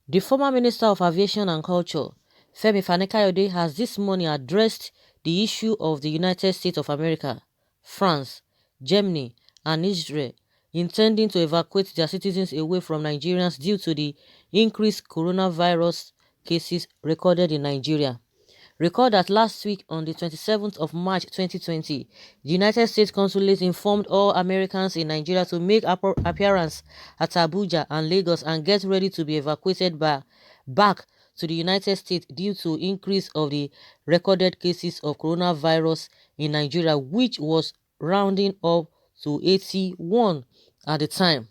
The former Minister of Aviation and Culture, Kayode, has this morning addressed the issue of the United States of America, France, Germany, and Israel intending to evacuate their citizens away from Nigerians due to the increased coronavirus cases recorded in Nigeria. Recall that last week on the 27th of March 2020, the United States Consulate informed all Americans in Nigeria to make appearance at Abuja and Lagos and get ready to be evacuated back to the United States due to increase of the recorded cases of coronavirus in Nigeria, which was rounding up to 81 at the time.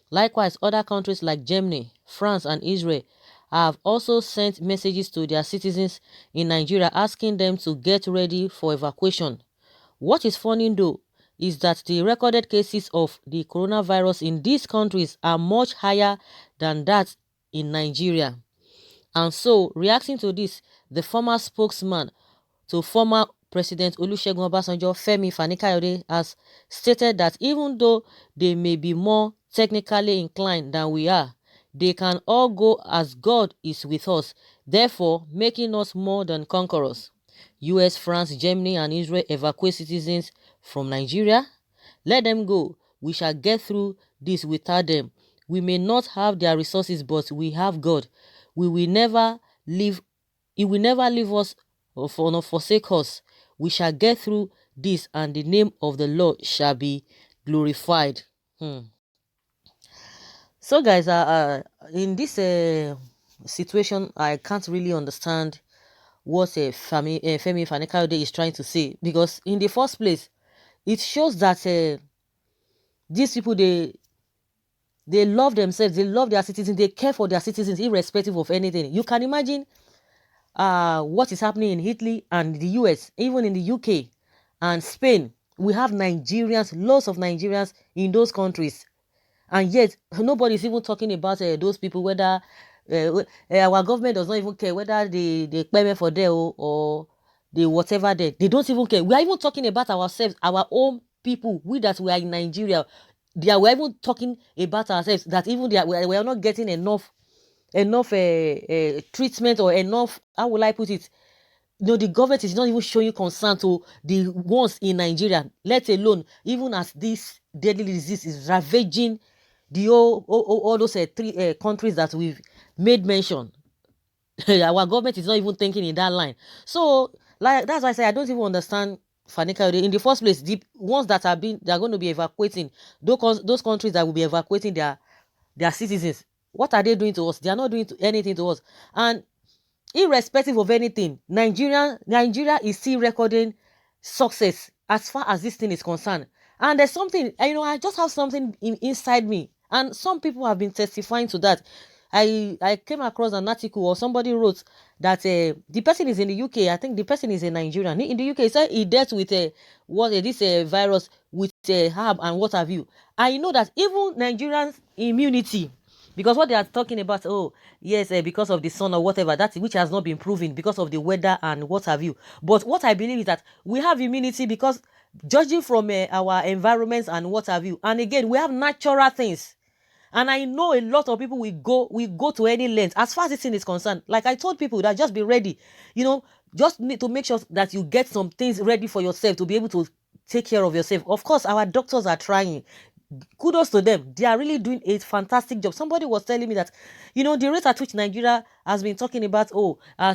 Likewise, other countries like Germany, France, and Israel have also sent messages to their citizens in Nigeria asking them to get ready for evacuation. What is funny though is that the recorded cases of the coronavirus in these countries are much higher than that in Nigeria. And so, reacting to this, the former spokesman to former President Olusegun Obasanjo, Fani Kayode, has stated that even though they may be more technically inclined than we are, they can all go as God is with us, therefore making us more than conquerors. US, France, Germany, and Israel evacuate citizens from Nigeria. Let them go. We shall get through this without them. We may not have their resources, but we have God. We will never leave. He will never leave us or forsake us. We shall get through this, and the name of the Lord shall be glorified. So, guys, in this situation, I can't really understand what Femi Fani-Kayode is trying to say, because in the first place, it shows that these people, they love themselves, they love their citizens, they care for their citizens irrespective of anything. You can imagine what is happening in Italy and the US, even in the UK and Spain. We have Nigerians, lots of Nigerians in those countries, and yet nobody is even talking about those people, whether our government does not even care whether they pay for there or they whatever they don't even care. We are even talking about ourselves, our own people, we are in Nigeria. We're even talking about ourselves, that even we are not getting enough treatment, or enough, how will I put it, the government is not even showing concern to the ones in Nigeria, let alone even as this deadly disease is ravaging the all those three countries that we've made mention. Our government is not even thinking in that line. So, like, that's why I say I don't even understand Fani Kayode. In the first place, the ones that they are going to be evacuating, those countries that will be evacuating their citizens, what are they doing to us? They are not doing anything to us. And irrespective of anything, Nigeria is still recording success as far as this thing is concerned. And there's something, I just have something inside me, and some people have been testifying to that. I came across an article, or somebody wrote that the person is in the UK. I think the person is a Nigerian. In the UK, he said he dealt with this virus with herb and what have you. I know that even Nigerians' immunity, because what they are talking about, oh yes, because of the sun or whatever, that which has not been proven, because of the weather and what have you. But what I believe is that we have immunity because, judging from our environments and what have you, and again, we have natural things. And I know a lot of people will go to any length as far as this thing is concerned. Like I told people, that just be ready. Just need to make sure that you get some things ready for yourself to be able to take care of yourself. Of course, our doctors are trying. Kudos to them. They are really doing a fantastic job. Somebody was telling me that, the rate at which Nigeria has been talking about,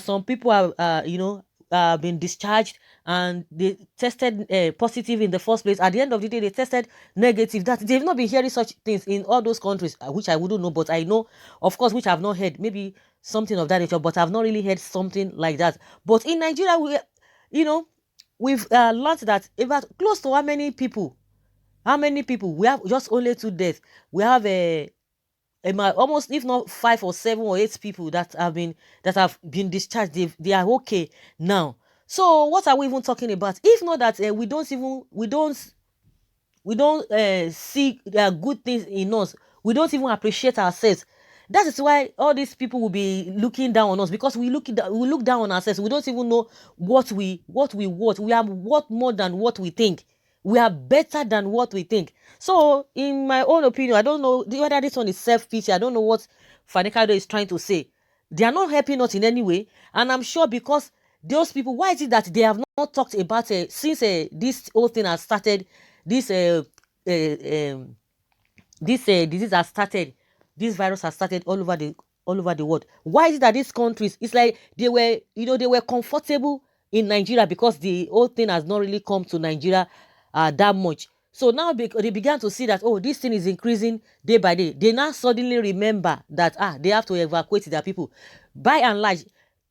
some people have been discharged and they tested positive in the first place. At the end of the day, they tested negative. That they've not been hearing such things in all those countries, which I wouldn't know, but I know, of course, which I've not heard. Maybe something of that nature, but I've not really heard something like that. But in Nigeria, we've learned that about close to how many people we have? Just only 2 deaths. We have almost, if not 5 or 7 or 8 people that have been discharged. They are okay now. So what are we even talking about? If not that we don't see good things in us, we don't even appreciate ourselves. That is why all these people will be looking down on us, because we look down on ourselves. We don't even know what we want. We are worth more than what we think. We are better than what we think. So, in my own opinion, I don't know whether this one is self-pity. I don't know what Fani Kayode is trying to say. They are not helping us in any way. And I'm sure because those people, why is it that they have not talked about since this whole thing has started, this disease has started, this virus has started all over the world. Why is it that these countries, it's like they were, they were comfortable in Nigeria because the whole thing has not really come to Nigeria that much. So now they began to see that, oh, this thing is increasing day by day. They now suddenly remember that they have to evacuate their people. By and large,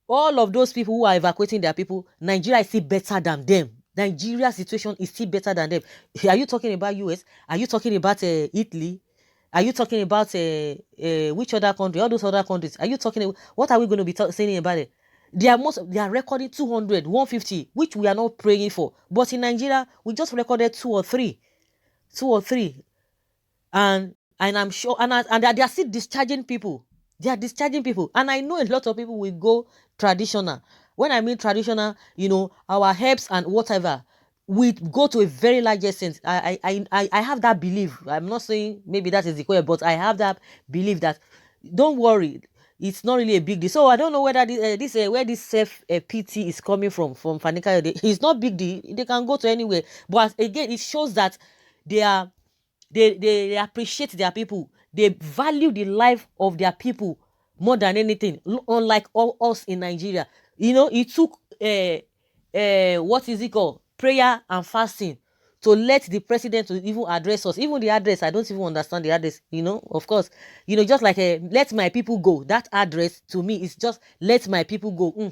all of those people who are evacuating their people, Nigeria is still better than them. Nigeria's situation is still better than them. Are you talking about US? Are you talking about Italy? Are you talking about which other country? All those other countries. Are you talking? What are we going to be saying about it? They are recording 200, 150, which we are not praying for. But in Nigeria, we just recorded two or three, and I'm sure, and they are still discharging people. They are discharging people, and I know a lot of people will go traditional. When I mean traditional, our herbs and whatever, we go to a very large extent. I have that belief. I'm not saying maybe that is the way, but I have that belief that don't worry, it's not really a big deal. So I don't know whether where this self pity is coming from Fani Kayode. It's not big deal. They can go to anywhere, but again, it shows that they are they appreciate their people. They value the life of their people more than anything. Unlike all us in Nigeria, it took what is it called, prayer and fasting to let the president to even address us. Even the address, I don't even understand the address. Of course, just like let my people go. That address to me is just let my people go.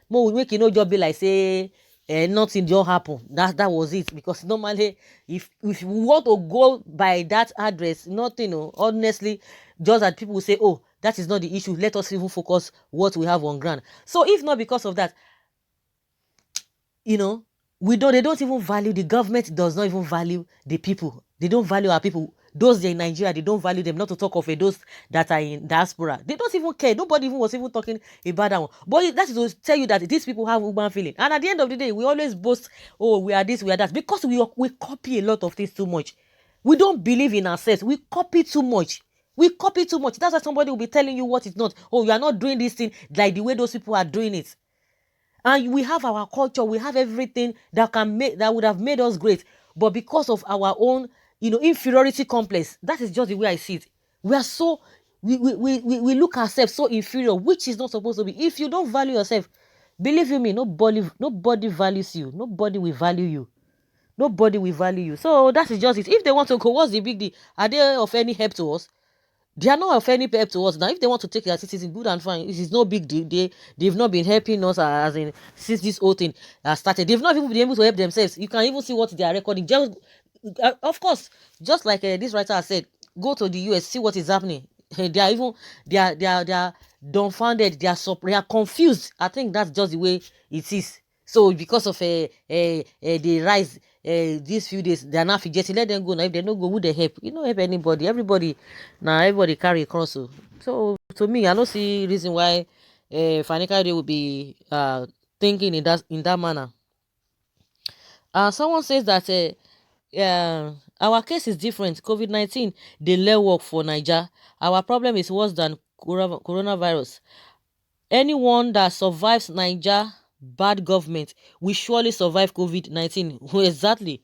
Mo make job be like say nothing just happen. That was it. Because normally, if you want to go by that address, nothing. Honestly, just that people will say, oh, that is not the issue. Let us even focus what we have on ground. So if not because of that, they don't even value, the government does not even value the people. They don't value our people. Those in Nigeria, they don't value them, not to talk of those that are in diaspora. They don't even care. Nobody even was even talking about that one. But that is to tell you that these people have human feeling. And at the end of the day, we always boast, oh, we are this, we are that. Because we copy a lot of things too much. We don't believe in ourselves. We copy too much. We copy too much. That's why somebody will be telling you what is not. Oh, you are not doing this thing like the way those people are doing it. And we have our culture, we have everything that would have made us great. But because of our own, inferiority complex, that is just the way I see it. We are so, we look ourselves so inferior, which is not supposed to be. If you don't value yourself, believe you me, nobody values you. Nobody will value you. Nobody will value you. So that is just it. If they want to go, what's the big deal? Are they of any help to us? They are not of any help to us. Now, if they want to take their citizens, good and fine. It is no big deal. They've not been helping us as in since this whole thing started. They've not even been able to help themselves. You can even see what they are recording. Of course, just like this writer has said, go to the US, see what is happening. They are dumbfounded. They are confused. I think that's just the way it is. So because of the rise these few days, they are not fidgeting. Let them go now. If they don't go, who they help? You don't help anybody. Everybody carry a cross. So to me, I don't see reason why Fani Kayode will be thinking in that manner. Someone says that our case is different. COVID-19, they let work for Niger. Our problem is worse than coronavirus. Anyone that survives Niger bad government will surely survive COVID-19. Exactly.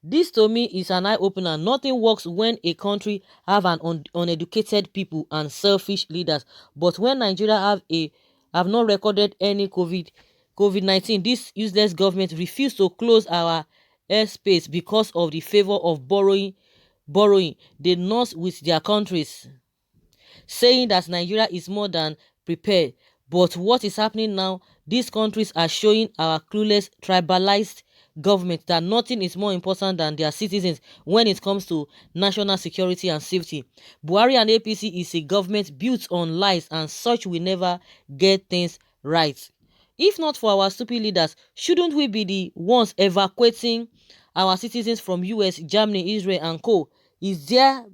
This to me is an eye-opener. Nothing works when a country have an uneducated people and selfish leaders. But when Nigeria have not recorded any COVID-19, this useless government refuse to close our airspace because of the favor of borrowing. They nurse with their countries, saying that Nigeria is more than prepared. But what is happening now, these countries are showing our clueless, tribalized government that nothing is more important than their citizens when it comes to national security and safety. Buhari and APC is a government built on lies, and such will never get things right. If not for our stupid leaders, shouldn't we be the ones evacuating our citizens from US, Germany, Israel, and co? Is the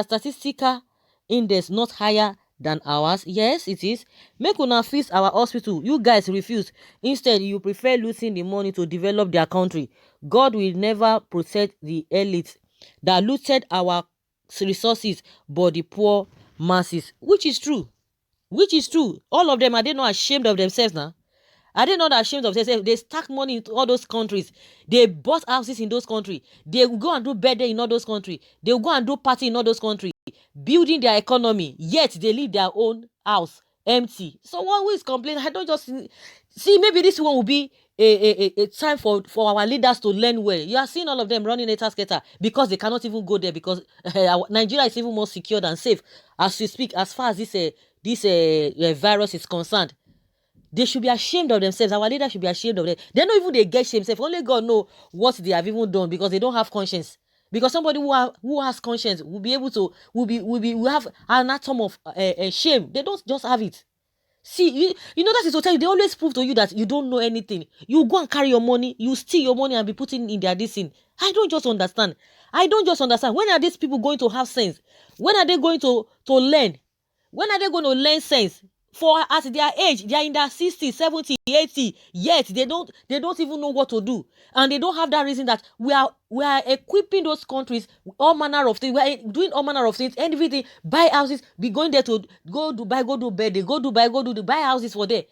statistical index not higher than ours? Yes, it is. Make una fix our hospital. You guys refuse. Instead, you prefer losing the money to develop their country. God will never protect the elite that looted our resources but the poor masses, which is true. which is true. All of them, are they not ashamed of themselves now? Are they not ashamed of themselves? They stack money into all those countries. They bought houses in those countries. They will go and do birthday in all those countries. They will go and do party in all those countries, building their economy. Yet they leave their own house empty. So one who is complaining, I don't just see. Maybe this one will be a time for our leaders to learn well. You are seeing all of them running a skater because they cannot even go there because Nigeria is even more secure and safe as we speak. As far as this virus is concerned. They should be ashamed of themselves. Our leaders should be ashamed of them. They don't even they get shame. Only God know what they have even done because they don't have conscience. Because somebody who has conscience will be able to will have an atom of shame. They don't just have it. See, you know that is to tell you. They always prove to you that you don't know anything. You go and carry your money, you steal your money and be putting in their dissing. I don't just understand. When are these people going to have sense? When are they going to learn? When are they going to learn sense? For at their age, they are in their 60, 70, 80, yet they don't even know what to do. And they don't have that reason that we are equipping those countries with all manner of things. We are doing all manner of things, everything, buy houses, be going there to go Dubai, go do birthday, go Dubai, go do buy houses for there.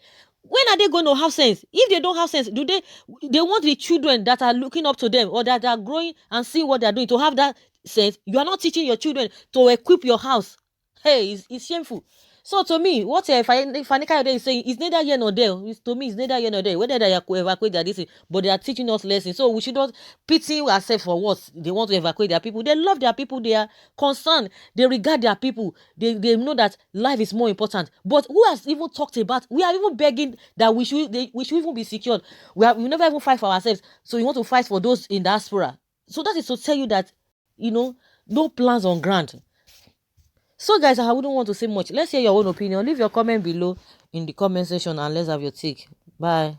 When are they going to have sense? If they don't have sense, do they want the children that are looking up to them or that are growing and seeing what they are doing to have that sense? You are not teaching your children to equip your house. Hey, it's shameful. So to me, what Fani Kayode is saying is neither here nor there. To me, it's neither here nor there. Whether they evacuate their this, but they are teaching us lessons. So we should not pity ourselves for what they want to evacuate their people. They love their people. They are concerned. They regard their people. They know that life is more important. But who has even talked about? We are even begging that we should even be secured. We never even fight for ourselves. So we want to fight for those in diaspora. So that is to tell you that no plans on ground. So guys, I wouldn't want to say much. Let's hear your own opinion. Leave your comment below in the comment section and let's have your take. Bye.